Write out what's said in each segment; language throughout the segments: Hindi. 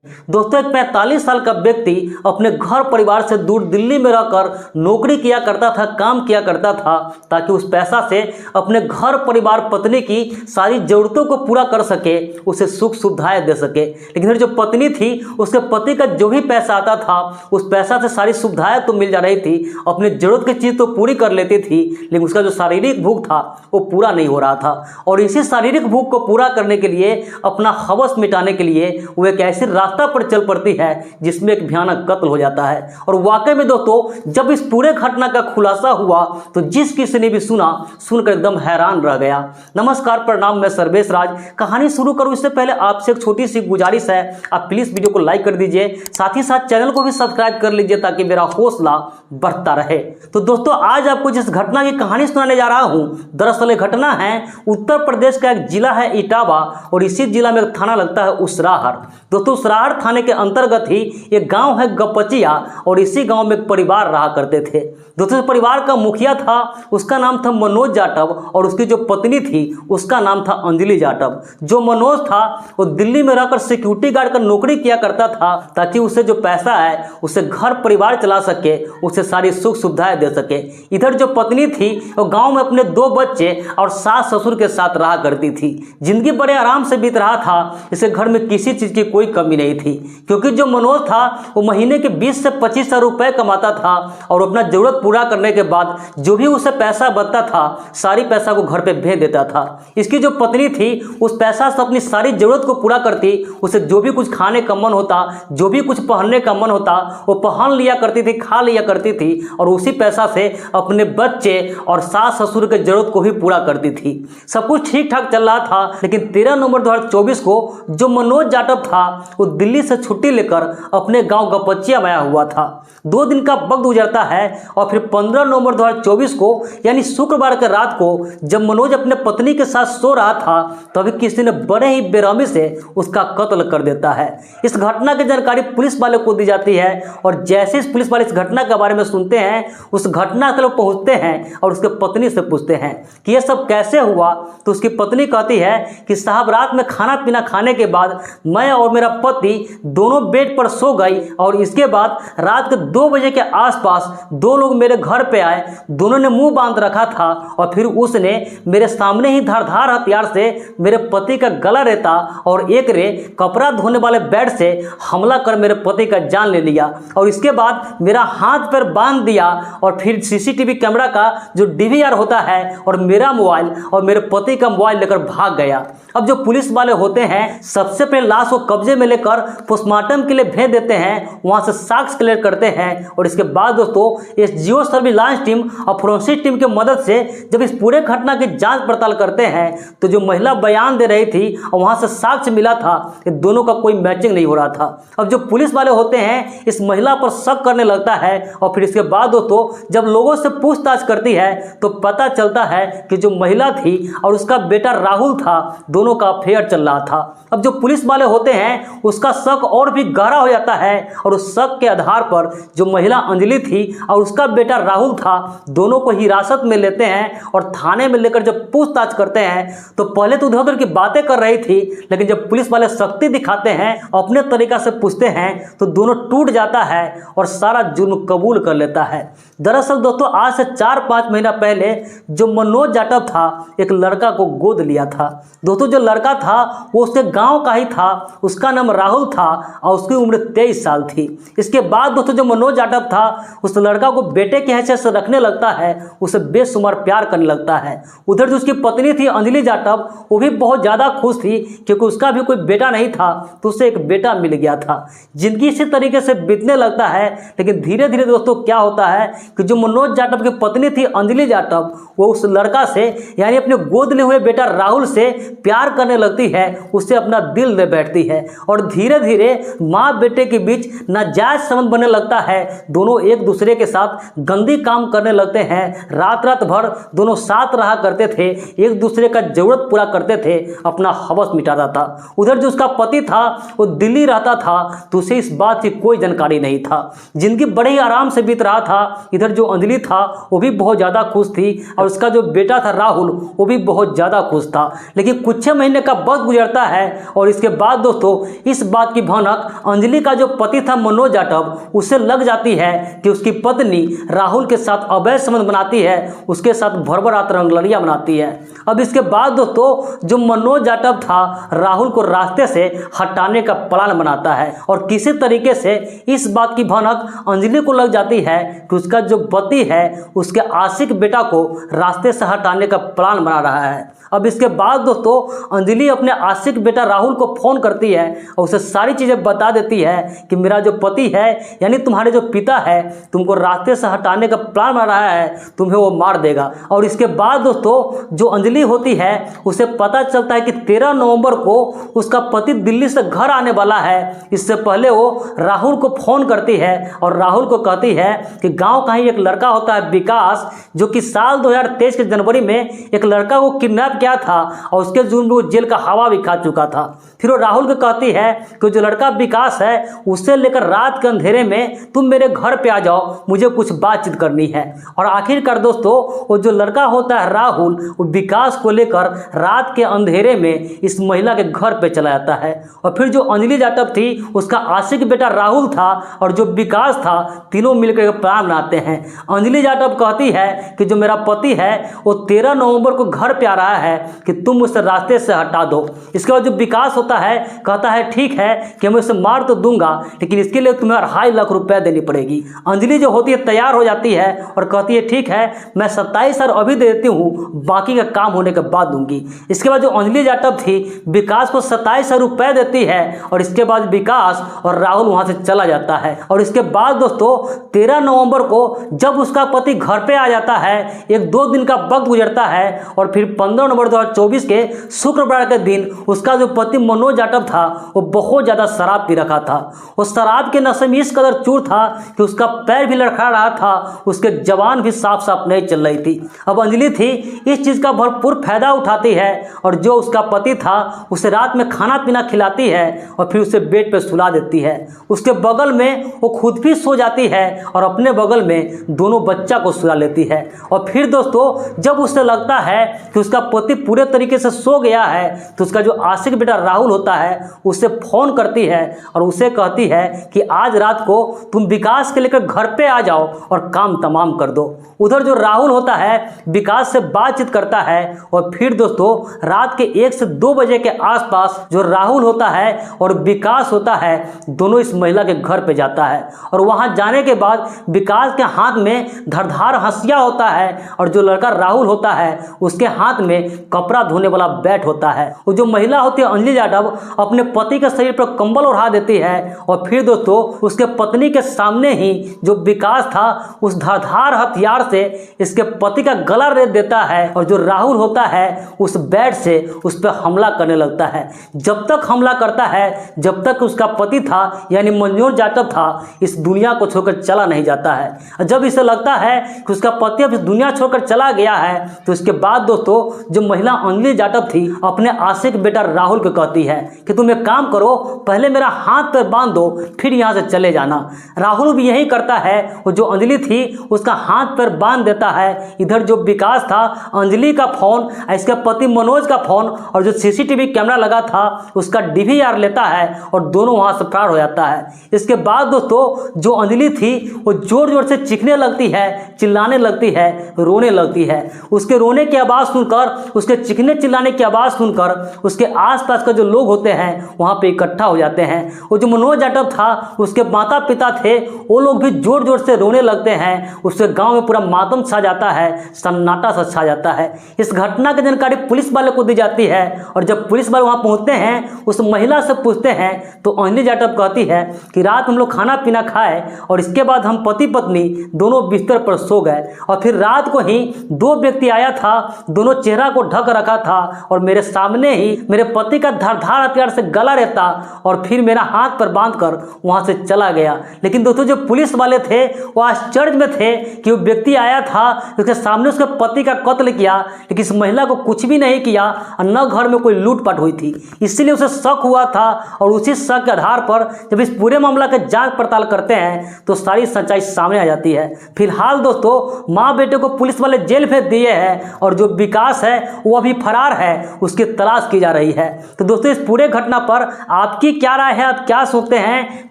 दोस्तों, एक 45 साल का व्यक्ति अपने घर परिवार से दूर दिल्ली में रहकर नौकरी किया करता था, काम किया करता था, ताकि उस पैसा से अपने घर परिवार पत्नी की सारी ज़रूरतों को पूरा कर सके, उसे सुख सुविधाएं दे सके। लेकिन फिर जो पत्नी थी, उसके पति का जो भी पैसा आता था, उस पैसा से सारी सुविधाएं तो मिल जा रही थी, अपनी ज़रूरत की चीज़ तो पूरी कर लेती थी, लेकिन उसका जो शारीरिक भूख था वो पूरा नहीं हो रहा था। और इसी शारीरिक भूख को पूरा करने के लिए, अपना हवस मिटाने के लिए वो एक ऐसी रास्ता पर चल पड़ती है जिसमें एक भयानक कत्ल हो जाता है। और वाकई में दोस्तों, जब इस पूरे घटना का खुलासा हुआ तो जिस किसी ने भी सुनकर एकदम हैरान रह गया। नमस्कार, प्रणाम, मैं सर्वेश राज। कहानी शुरू करूं इससे पहले आपसे एक छोटी सी गुजारिश है, आप प्लीज वीडियो को लाइक कर दीजिए, साथ ही साथ चैनल को भी सब्सक्राइब कर लीजिए ताकि मेरा हौसला बढ़ता रहे। तो दोस्तों, आज आपको जिस घटना की कहानी सुनाने जा रहा हूं, दरअसल ये घटना है उत्तर प्रदेश का एक जिला है इटावा, और इसी जिला में एक थाना लगता है उसराहर। दोस्तों, उसराहर थाने के अंतर्गत ही एक गांव है गपचिया, और इसी गांव में एक परिवार रहा करते थे। दोस्तों, परिवार का मुखिया था, उसका नाम था मनोज जाटव, और उसकी जो पत्नी थी उसका नाम था अंजलि जाटव। जो मनोज था वो दिल्ली में रहकर सिक्योरिटी गार्ड का नौकरी किया करता था, ताकि उसे जो पैसा है उसे घर परिवार चला सके, उसे सारी सुख सुविधाएं दे सके। इधर जो पत्नी थी वो गांव में अपने 2 बच्चे और सास ससुर के साथ रहा करती थी। जिंदगी बड़े आराम से बीत रहा था, इसे घर में किसी चीज की कोई कमी नहीं थी, क्योंकि जो मनोज था वो महीने के 20 से 25 हजार रुपए कमाता था, और अपना जरूरत पूरा करने के बाद जो भी उसे पैसा बचता था, सारी पैसा को घर पे भेज देता था। इसकी जो पत्नी थी उस पैसा से अपनी सारी जरूरत को पूरा करती, उसे जो भी कुछ खाने का मन होता, जो भी कुछ पहनने का मन होता, वो पहन लिया करती थी, खा लिया करती थी, और उसी पैसा से अपने बच्चे और सास ससुर के जरूरत को भी पूरा करती थी। सब कुछ ठीक ठाक चल रहा था, लेकिन 13 नवंबर 2024 को जो मनोज जाटव था वो दिल्ली से छुट्टी लेकर अपने गांव गपचिया में आया हुआ था। 2 दिन का वक्त गुजरता है, और फिर 15 नवंबर 2024 को यानी शुक्रवार के रात को जब मनोज अपने पत्नी के साथ सो रहा था, तभी किसी ने बड़े ही बेरहमी से उसका कत्ल कर देता है। इस घटना की जानकारी पुलिस वाले को दी जाती है, और जैसे इस पुलिस वाले इस घटना के बारे में सुनते हैं, उस घटना स्थल पर पहुंचते हैं और उसके पत्नी से पूछते हैं कि यह सब कैसे हुआ। तो उसकी पत्नी कहती है कि साहब, रात में खाना पीना खाने के बाद मैं और मेरा पति दोनों बेड पर सो गई, और इसके बाद रात के 2 बजे के आसपास 2 लोग मेरे घर पे आए। दोनों ने मुंह बांध रखा था, और फिर उसने मेरे सामने ही धारदार हथियार से मेरे पति का गला रेता और एक रे कपड़ा धोने वाले बेड से हमला कर मेरे पति का जान ले लिया, और इसके बाद मेरा हाथ पैर बांध दिया, और फिर सीसीटीवी कैमरा का जो डीवीआर होता है और मेरा मोबाइल और मेरे पति का मोबाइल लेकर भाग गया। अब जो पुलिस वाले होते हैं, सबसे पहले लाश को कब्जे में लेकर पोस्टमार्टम के लिए भेज देते हैं, वहां से साक्ष्य क्लियर करते हैं, और इसके बाद दोस्तों एसजीओ सर्विलांस टीम और फोरेंसिक टीम की मदद से जब इस पूरे घटना की जांच पड़ताल करते हैं, तो जो महिला बयान दे रही थी और वहां से साक्ष्य मिला था, ये दोनों का कोई मैचिंग नहीं हो रहा था। अब जो पुलिस वाले होते हैं इस महिला पर शक करने लगता है, और फिर इसके बाद दोस्तों जब लोगों से पूछताछ करती है तो पता चलता है कि जो महिला थी और उसका बेटा राहुल था, दोनों का अफेयर चल रहा था। अब जो पुलिस वाले होते हैं उसका शक और भी गहरा हो जाता है, और उस शक के आधार पर जो महिला अंजलि थी और उसका बेटा राहुल था, दोनों को हिरासत में लेते हैं, और थाने में लेकर जब पूछताछ करते हैं तो पहले तो उधर की बातें कर रही थी, लेकिन जब पुलिस वाले सख्ती दिखाते हैं, अपने तरीका से पूछते हैं, तो दोनों टूट जाता है और सारा जुर्म कबूल कर लेता है। दरअसल दोस्तों, आज से 4-5 महीना पहले जो मनोज जाटव था एक लड़का को गोद लिया था। दोस्तों, जो लड़का था वो उसके गांव का ही था, उसका नाम राहुल था, और उसकी उम्र 23 साल थी। इसके बाद दोस्तों जो मनोज जाटव था उस लड़का को बेटे की हैसियत से रखने लगता है, उसे बेशुमार प्यार करने लगता है। उधर जो उसकी पत्नी थी अंजलि जाटव, वो भी बहुत ज़्यादा खुश थी, क्योंकि उसका भी कोई बेटा नहीं था, तो उसे एक बेटा मिल गया था। जिंदगी इसी तरीके से बीतने लगता है, लेकिन धीरे धीरे दोस्तों क्या होता है कि जो मनोज जाटव की पत्नी थी अंजलि जाटव, वो उस लड़का से यानी अपने गोद लिए हुए बेटा राहुल से प्यार करने लगती है, उससे अपना दिल दे बैठती है, और धीरे धीरे माँ बेटे के बीच नाजायज संबंध बनने लगता है। दोनों एक दूसरे के साथ गंदी काम करने लगते हैं। रात रात भर दोनों साथ रहा करते थे, एक दूसरे का जरूरत पूरा करते थे, अपना हवस मिटाता था। उधर जो उसका पति था वो दिल्ली रहता था, तो उसे इस बात की कोई जानकारी नहीं था। जिंदगी बड़े ही आराम से बीत रहा था। इधर जो अंजलि था वो भी बहुत ज़्यादा खुश थी, और उसका जो बेटा था राहुल वो भी बहुत ज़्यादा खुश था। लेकिन कुछ महीने का वक्त गुजरता है, और इसके बाद दोस्तों इस बात की भनक अंजलि का जो पति था मनोज जाटव उसे लग जाती है कि उसकी पत्नी राहुल के साथ अवैध संबंध बनाती है, उसके साथ भरभरात रंगलड़ियां बनाती है। अब इसके बाद दोस्तों जो मनोज जाटव था राहुल को रास्ते से हटाने का प्लान बनाता है और किसी तरीके से इस बात की भनक अंजलि को लग जाती है कि उसका जो पति है उसके आशिक बेटा को रास्ते से हटाने का प्लान बना रहा है। अब इसके बाद दोस्तों अंजलि अपने आशिक बेटा राहुल को फ़ोन करती है और उसे सारी चीज़ें बता देती है कि मेरा जो पति है यानी तुम्हारे जो पिता है तुमको रास्ते से हटाने का प्लान बना रहा है, तुम्हें वो मार देगा। और इसके बाद दोस्तों जो अंजलि होती है उसे पता चलता है कि 13 नवंबर को उसका पति दिल्ली से घर आने वाला है। इससे पहले वो राहुल को फ़ोन करती है और राहुल को कहती है कि गाँव का ही एक लड़का होता है विकास, जो कि साल 2023 के जनवरी में एक लड़का को किडनैप किया था और उसके जुर्म में वो जेल का हवा भी खा चुका था। फिर वो राहुल को कहती है कि जो लड़का विकास है उसे लेकर रात के अंधेरे में तुम मेरे घर पे आ जाओ, मुझे कुछ बातचीत करनी है। और आखिरकार दोस्तों वो जो लड़का होता है राहुल वो विकास को लेकर रात के अंधेरे में इस महिला के घर पे चला जाता है। और फिर जो अंजलि जाटव थी उसका आशिक बेटा राहुल था और जो विकास था, तीनों मिलकर एक प्लान बनाते हैं। अंजलि जाटव कहती है कि जो मेरा पति है वो 13 नवंबर को घर पे आ रहा है कि तुम उसे रास्ते से हटा दो। इसके बाद जो विकास होता है कहता है ठीक है कि मैं उसे मार तो दूंगा लेकिन इसके लिए तुम्हें 2.5 लाख रुपए देनी पड़ेगी। अंजलि जो होती है तैयार हो जाती है और कहती है ठीक है मैं 27,000 अभी दे देती हूँ, बाकी का काम होने के बाद दूंगी। इसके बाद जो अंजलि जाटव थी विकास को 27,000 रुपए देती है और इसके बाद विकास और राहुल वहां से चला जाता है। और इसके बाद दोस्तों 13 नवंबर को जब उसका पति घर पे आ जाता है, 1-2 दिन का वक्त गुजरता है और फिर 15 नवंबर 2024 के शुक्रवार के दिन उसका जो पति मनोज जाटव था वो बहुत ज़्यादा शराब पी रखा था। वो शराब के नशे में इस कदर चूर था कि उसका पैर भी लड़खड़ा रहा था, उसके जबान भी साफ साफ नहीं चल रही थी। अब अंजलि थी इस चीज़ का भरपूर फायदा उठाती है और जो उसका पति था उसे रात में खाना पीना खिलाती है और फिर उसे बेड पर सुला देती है। उसके बगल में वो खुद भी सो जाती है और अपने बगल में दोनों बच्चा को सुला लेती है। और फिर दोस्तों जब उसे लगता है कि उसका पति पूरे तरीके से सो गया है तो उसका जो आशिक बेटा राहुल होता है उसे फ़ोन करती है और उसे कहती है कि आज रात को तुम विकास के लेकर घर पे आ जाओ और काम तमाम कर दो। उधर जो राहुल होता है विकास से बातचीत करता है और फिर दोस्तों रात के 1 से 2 बजे के आसपास जो राहुल होता है और विकास होता है दोनों इस महिला के घर पे जाता है। और वहां जाने के बाद विकास के हाथ में धारदार हंसिया होता है और जो लड़का राहुल होता है उसके हाथ में कपड़ा धोने वाला बैट होता है। वो जो महिला होती है अंजलि जाटव अपने पति के शरीर पर कंबल ओढ़ा देती है और फिर दोस्तों उसके पत्नी के सामने ही जो विकास था उस धारदार हथियार से इसके पति का गला रेत देता है और जो राहुल होता है उस बैट से उस पर हमला करने लगता है। जब तक हमला करता है जब तक उसका पति था यानी मनोज जाटव था इस दुनिया को छोड़कर चला नहीं जाता है। जब इसे लगता है कि उसका पति अब इस दुनिया छोड़कर चला गया है तो इसके बाद दोस्तों जो महिला अंजलि जाटव थी अपने आशिक बेटा राहुल को कहती है कि तुम एक काम करो, पहले मेरा हाथ पैर बांध दो फिर यहाँ से चले जाना। राहुल भी यही करता है, वो जो अंजलि थी उसका हाथ पैर बांध देता है। इधर जो विकास था अंजलि का फ़ोन, इसके पति मनोज का फ़ोन और जो सीसीटीवी कैमरा लगा था उसका DVR लेता है और दोनों वहाँ से फरार हो जाता है। इसके बाद दोस्तों जो अंजलि थी वो ज़ोर ज़ोर से चीखने लगती है, चिल्लाने लगती है, रोने लगती है। उसके रोने की आवाज़ सुनकर, उसके चीखने चिल्लाने की आवाज़ सुनकर उसके आसपास का जो लोग होते हैं वहाँ पे इकट्ठा हो जाते हैं। वो जो मनोज जाटव था उसके माता पिता थे वो लोग भी जोर जोर से रोने लगते हैं। उसके गांव में पूरा मातम छा जाता है, सन्नाटा सा छा जाता है। इस घटना की जानकारी पुलिस वाले को दी जाती है और जब पुलिस वाले वहाँ पहुँचते हैं उस महिला से पूछते हैं तो अंजलि जाटव कहती है कि रात हम लोग खाना पीना खाए और इसके बाद हम पति पत्नी दोनों बिस्तर पर सो गए और फिर रात को ही 2 व्यक्ति आया था, दोनों चेहरा को ढक रखा था और मेरे सामने ही मेरे पति का धारदार हथियार से गला रहता और फिर मेरा हाथ पर बांधकर वहां से चला गया। लेकिन दोस्तों जो पुलिस वाले थे वो आश्चर्य में थे कि वो व्यक्ति आया था उसके सामने उसके पति का कत्ल किया लेकिन इस महिला को कुछ भी नहीं किया और न घर में कोई लूटपाट हुई थी, इसलिए उसे शक हुआ था। और उसी शक के आधार पर जब इस पूरे मामला का जांच पड़ताल करते हैं तो सारी सच्चाई सामने आ जाती है। फिलहाल दोस्तों माँ बेटे को पुलिस वाले जेल भेज दिए हैं और जो विकास है वो अभी फरार है, उसकी तलाश की जा रही है। तो दोस्तों इस पूरे घटना पर आपकी क्या राय है, आप क्या सोचते हैं,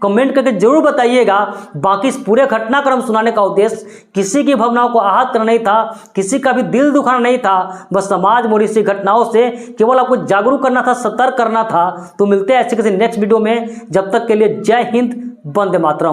कमेंट करके जरूर बताइएगा। बाकी इस पूरे घटनाक्रम सुनाने का उद्देश्य किसी की भावनाओं को आहत करना नहीं था, किसी का भी दिल दुखाना नहीं था, बस समाज में ऐसी घटनाओं से केवल आपको जागरूक करना था, सतर्क करना था। तो मिलते हैं ऐसे किसी नेक्स्ट वीडियो में, जब तक के लिए जय हिंद, वंदे मातरम।